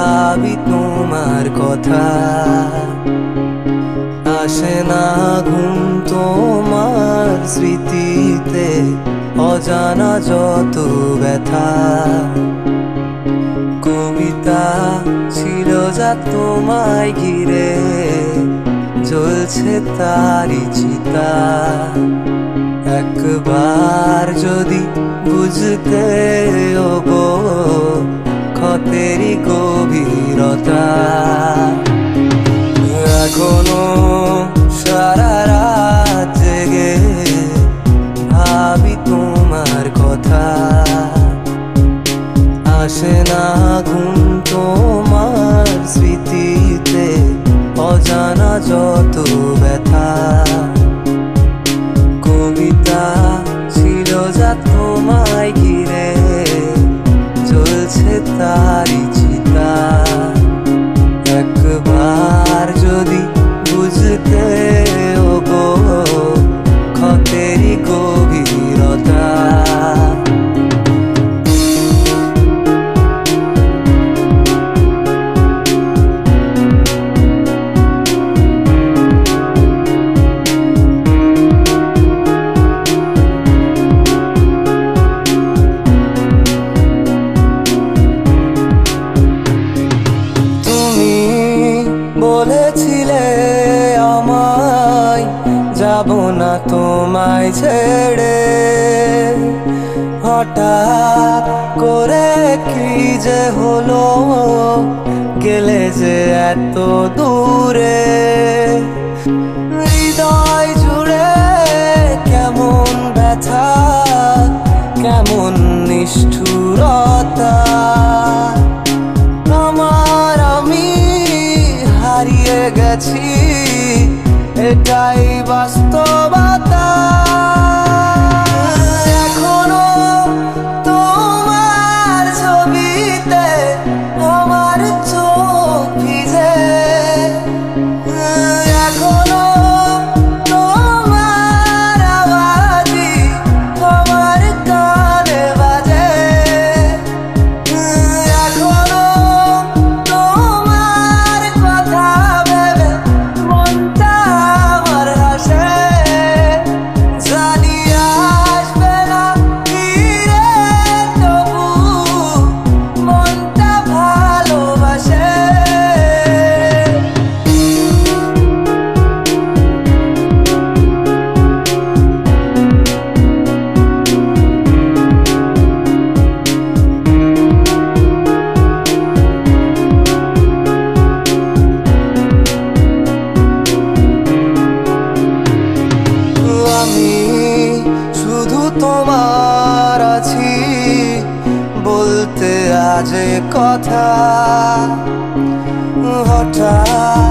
ভাবি তোমার কথা। আসে না ঘুম তোমার স্মৃতিতে, অজানা যত ব্যথা। কবিতা ছিল যা তোমায় ঘিরে, জ্বলছে তারি চিতা। একবার যদি বুঝতে ওগো ক্ষতেরই গভীরতা। এখনো সারা রাত জেগে ভাবি তোমার কথা। আসে না ঘুম তোমার স্মৃতিতে, অজানা যত ব্যথা। কবিতা ছিল যা তোমায় ঘিরে, জ্বলছে তারি চিতা। একবার যদি বুঝতে ওগো ক্ষতেরই গভীরতা। বলেছিলে আমায় যাব না তোমায় ছেড়ে, হঠাৎ করে কি যে হলো, গেলে যে এত দূরে। হৃদয় জুড়ে কেমন ব্যথা, কেমন নিষ্ঠুরতা। হারিয়ে গেছি, এটাই বাস্তবতা। এখনো তোমার ছবিতে আমার চোখ ভিজে, এখনো তোমার আওয়াজই আমার কানে বাজে। এখনো তোমার কথা ভেবে মনটা আমার হাসে। জানি আসবে না ফিরে, তবু মনটা ভালোবাসে। আমি শুধু তোমার আছি বলতে আজ কথা। হঠাৎ